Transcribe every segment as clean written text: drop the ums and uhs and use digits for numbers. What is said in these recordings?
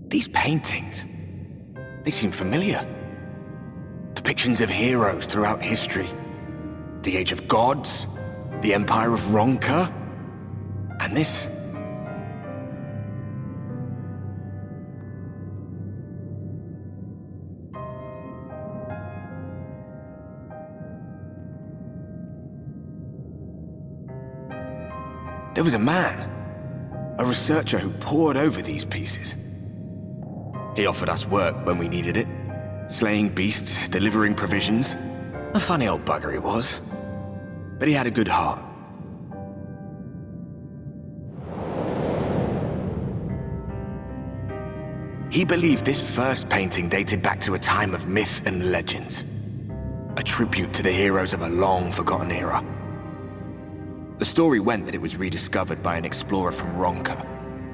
These paintings, they seem familiar. Depictions of heroes throughout history. The Age of Gods, the Empire of Ronka, and this. There was a man, a researcher who pored over these pieces. He offered us work when we needed it, slaying beasts, delivering provisions. A funny old bugger he was, but he had a good heart. He believed this first painting dated back to a time of myth and legends, a tribute to the heroes of a long-forgotten era. The story went that it was rediscovered by an explorer from Ronka,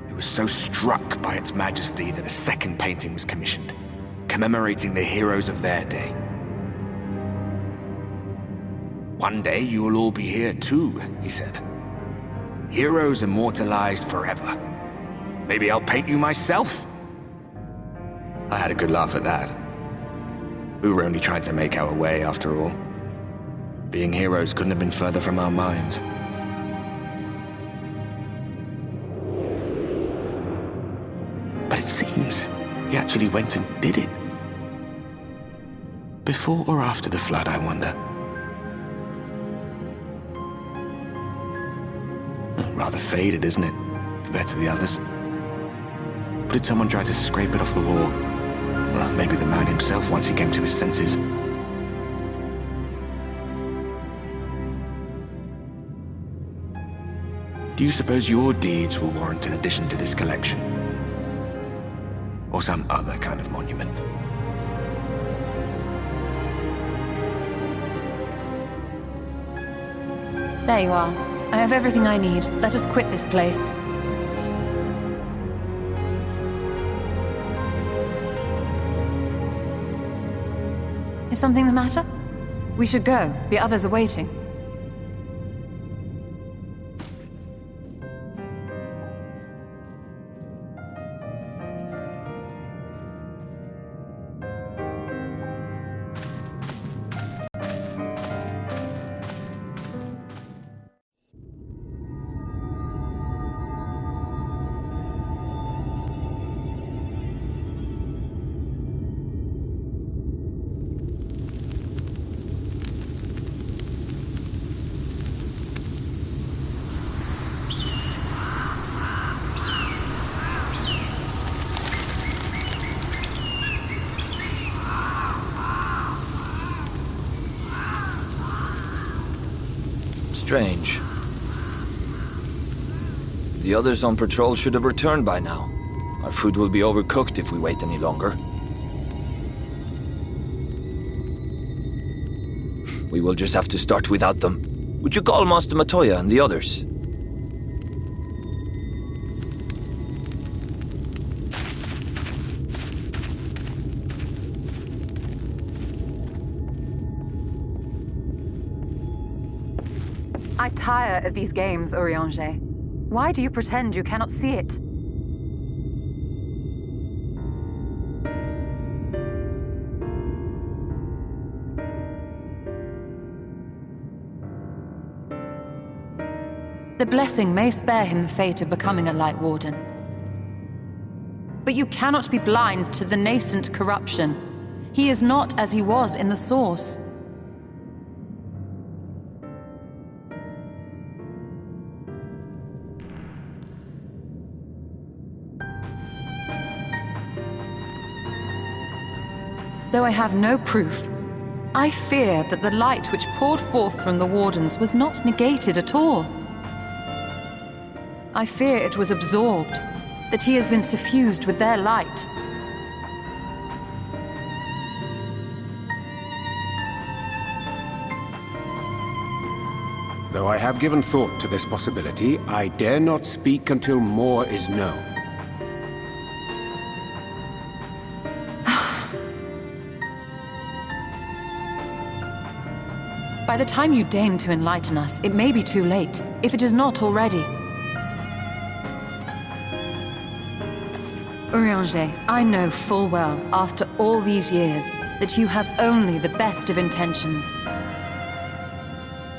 who was so struck by its majesty that a second painting was commissioned, commemorating the heroes of their day. One day you will all be here too, he said. Heroes immortalized forever. Maybe I'll paint you myself? I had a good laugh at that. We were only trying to make our way after all. Being heroes couldn't have been further from our minds. But it seems he actually went and did it. Before or after the flood, I wonder. Rather faded, isn't it, compared to the others? Or did someone try to scrape it off the wall? Well, maybe the man himself once he came to his senses. Do you suppose your deeds will warrant an addition to this collection? Or some other kind of monument? There you are. I have everything I need. Let us quit this place. Is something the matter? We should go. The others are waiting. Strange. The others on patrol should have returned by now. Our food will be overcooked if we wait any longer. We will just have to start without them. Would you call Master Matoya and the others? I tire of these games, Urianger. Why do you pretend you cannot see it? The blessing may spare him the fate of becoming a Light Warden. But you cannot be blind to the nascent corruption. He is not as he was in the Source. Though I have no proof, I fear that the light which poured forth from the Wardens was not negated at all. I fear it was absorbed, that he has been suffused with their light. Though I have given thought to this possibility, I dare not speak until more is known. By the time you deign to enlighten us, it may be too late, if it is not already. Urianger, I know full well, after all these years, that you have only the best of intentions.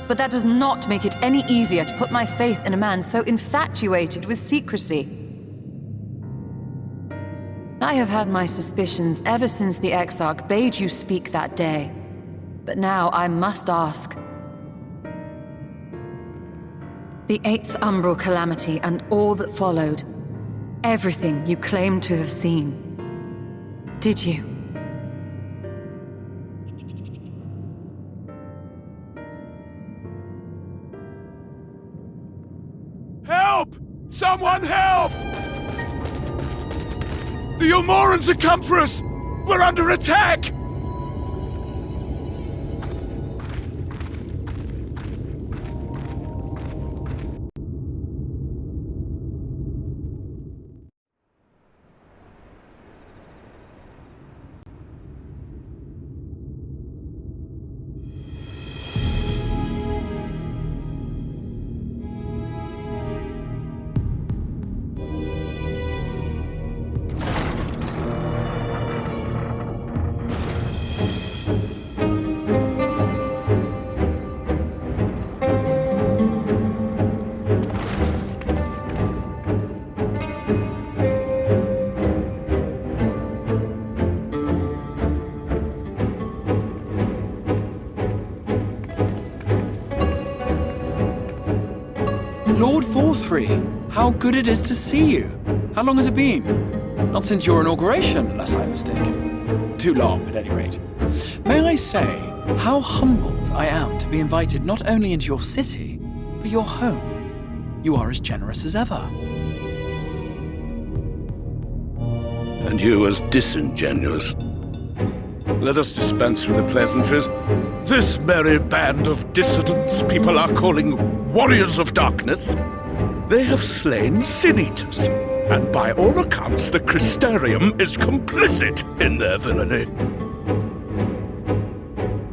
But that does not make it any easier to put my faith in a man so infatuated with secrecy. I have had my suspicions ever since the Exarch bade you speak that day. But now I must ask. The 8th Umbral Calamity and all that followed, everything you claim to have seen. Did you? Help! Someone help! The Ilmorans have come for us! We're under attack! Lord Vauthry, how good it is to see you. How long has it been? Not since your inauguration, unless I'm mistaken. Too long, at any rate. May I say how humbled I am to be invited not only into your city, but your home. You are as generous as ever. And you as disingenuous. Let us dispense with the pleasantries. This merry band of dissidents people are calling warriors of darkness. They have slain sin-eaters, and by all accounts the Crystarium is complicit in their villainy.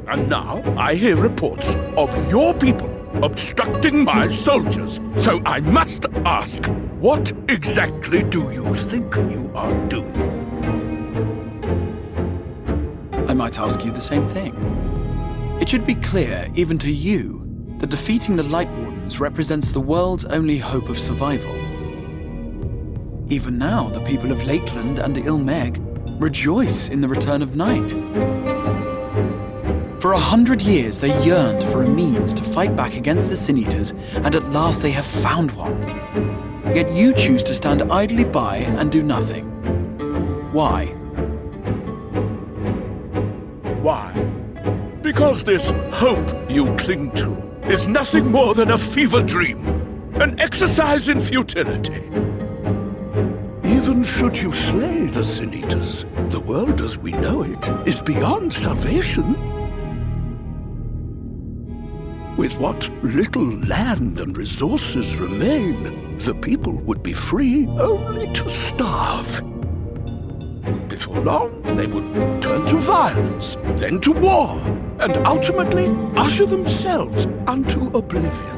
And now I hear reports of your people obstructing my soldiers, so I must ask, what exactly do you think you are doing? I might ask you the same thing. It should be clear, even to you, that defeating the Light Wardens represents the world's only hope of survival. Even now, the people of Lakeland and Ilmeg rejoice in the return of night. For 100 years, they yearned for a means to fight back against the Sin-Eaters, and at last they have found one. Yet you choose to stand idly by and do nothing. Why? Why? Because this hope you cling to is nothing more than a fever dream, an exercise in futility. Even should you slay the Sin-Eaters, the world as we know it is beyond salvation. With what little land and resources remain, the people would be free only to starve. Before long, they would turn to violence, then to war, and ultimately usher themselves unto oblivion.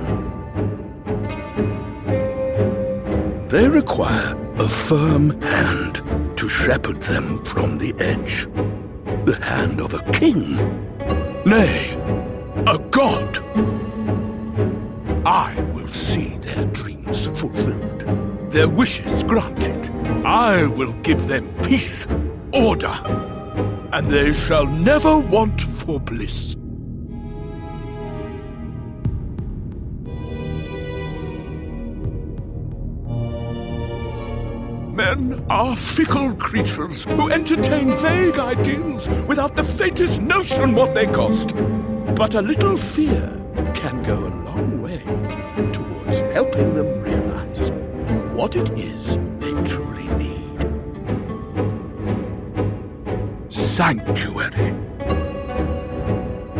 They require a firm hand to shepherd them from the edge. The hand of a king, nay, a god. I will see their dreams fulfilled, their wishes granted. I will give them peace, order, and they shall never want for bliss. Men are fickle creatures who entertain vague ideals without the faintest notion what they cost. But a little fear can go a long way towards helping them realize what it is they truly need. Sanctuary.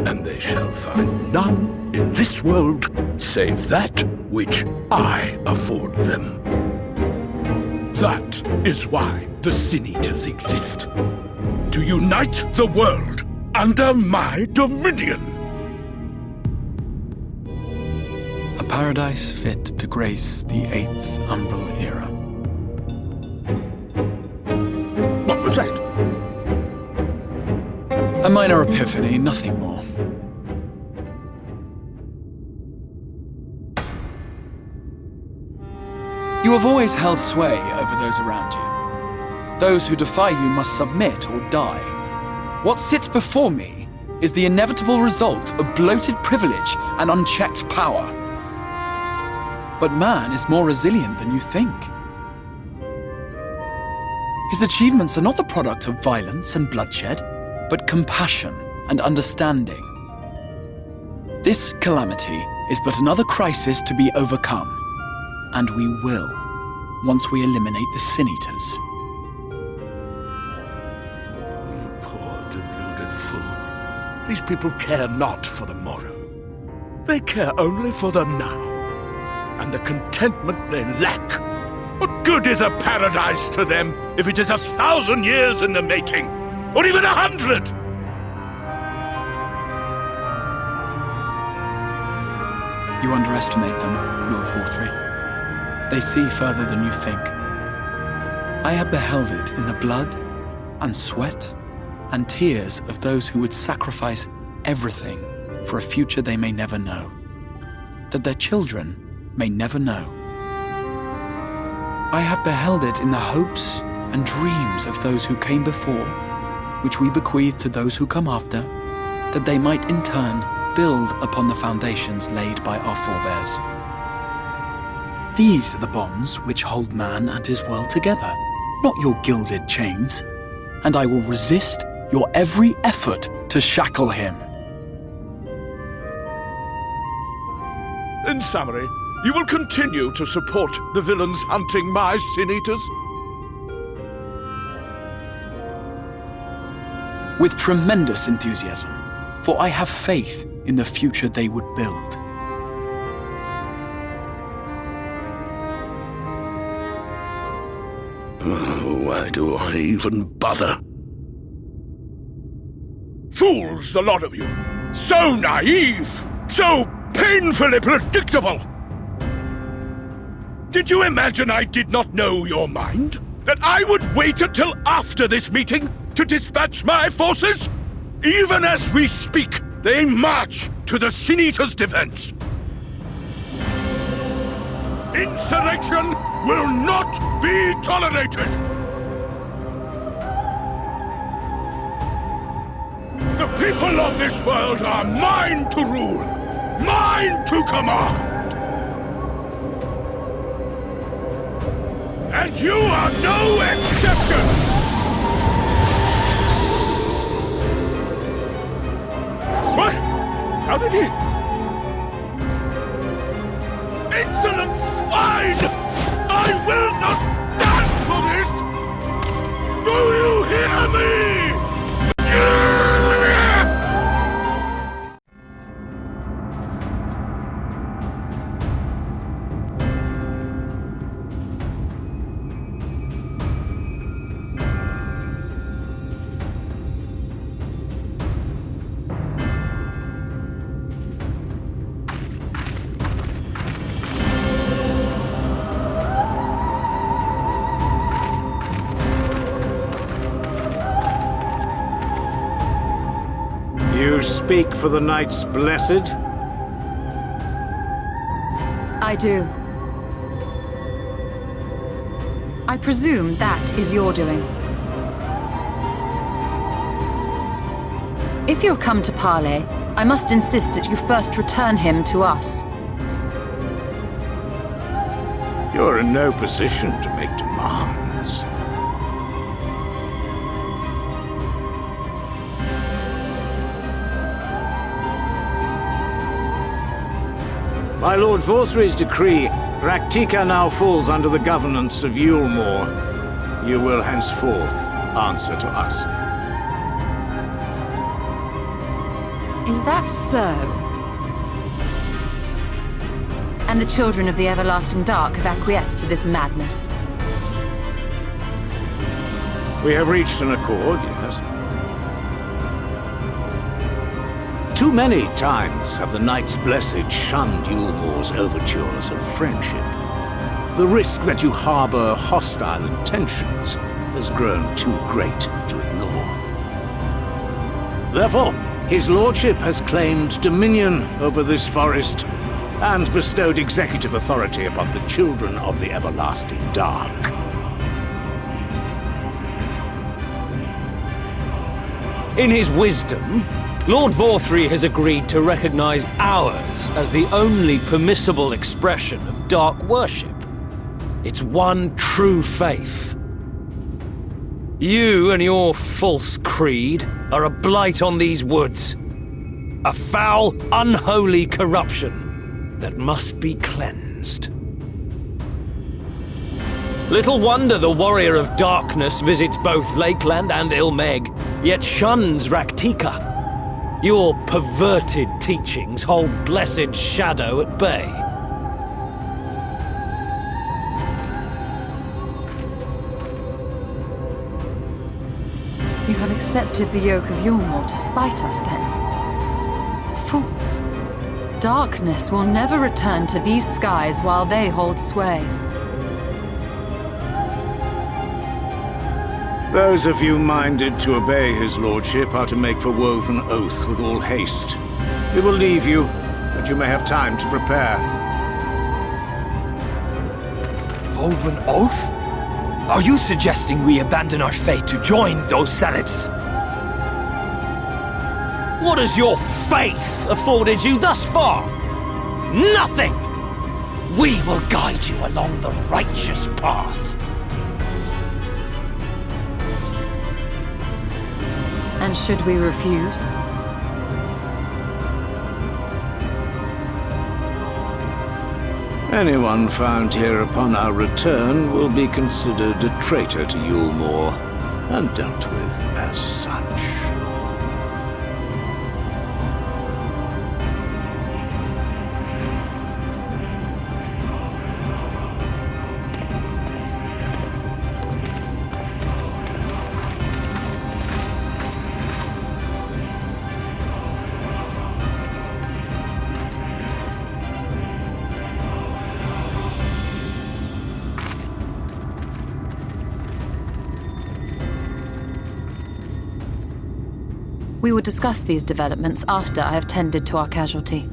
And they shall find none in this world save that which I afford them. That is why the Sin-Eaters exist. To unite the world under my dominion. A paradise fit to grace the 8th Umbral era. minor epiphany, nothing more. You have always held sway over those around you. Those who defy you must submit or die. What sits before me is the inevitable result of bloated privilege and unchecked power. But man is more resilient than you think. His achievements are not the product of violence and bloodshed, but compassion and understanding. This calamity is but another crisis to be overcome, and we will, once we eliminate the Sin Eaters. You poor, deluded fool. These people care not for the morrow. They care only for the now, and the contentment they lack. What good is a paradise to them if it is 1,000 years in the making, or even 100? You underestimate them, Lord Vauthry. They see further than you think. I have beheld it in the blood and sweat and tears of those who would sacrifice everything for a future they may never know, that their children may never know. I have beheld it in the hopes and dreams of those who came before, which we bequeath to those who come after, that they might in turn build upon the foundations laid by our forebears. These are the bonds which hold man and his world together, not your gilded chains, and I will resist your every effort to shackle him. In summary, you will continue to support the villains hunting my Sin Eaters? With tremendous enthusiasm, for I have faith in the future they would build. Oh, why do I even bother? Fools, the lot of you! So naive! So painfully predictable! Did you imagine I did not know your mind? That I would wait until after this meeting to dispatch my forces? Even as we speak, they march to the Sin Eaters' defense. Insurrection will not be tolerated! The people of this world are mine to rule, mine to command! And you are no exception! What? How did he... Insolent swine! I will not stand for this! Do you hear me? You speak for the Knights Blessed? I do. I presume that is your doing. If you have come to parley, I must insist that you first return him to us. You're in no position to make demands. By Lord Vauthry's decree, Raktika now falls under the governance of Yulmore. You will henceforth answer to us. Is that so? And the children of the Everlasting Dark have acquiesced to this madness? We have reached an accord, yes. Too many times have the Knights Blessed shunned Yulmore's overtures of friendship. The risk that you harbor hostile intentions has grown too great to ignore. Therefore, his lordship has claimed dominion over this forest and bestowed executive authority upon the children of the everlasting dark. In his wisdom, Lord Vauthry has agreed to recognize ours as the only permissible expression of dark worship. It's one true faith. You and your false creed are a blight on these woods. A foul, unholy corruption that must be cleansed. Little wonder the Warrior of Darkness visits both Lakeland and Ilmeg, yet shuns Raktika. Your perverted teachings hold blessed shadow at bay. You have accepted the yoke of Yulmore to spite us, then? Fools. Darkness will never return to these skies while they hold sway. Those of you minded to obey his lordship are to make for woven oath with all haste. We will leave you, that you may have time to prepare. Woven oath? Are you suggesting we abandon our faith to join those zealots? What has your faith afforded you thus far? Nothing! We will guide you along the righteous path. And should we refuse? Anyone found here upon our return will be considered a traitor to Yulmore and dealt with as such. We will discuss these developments after I have tended to our casualty.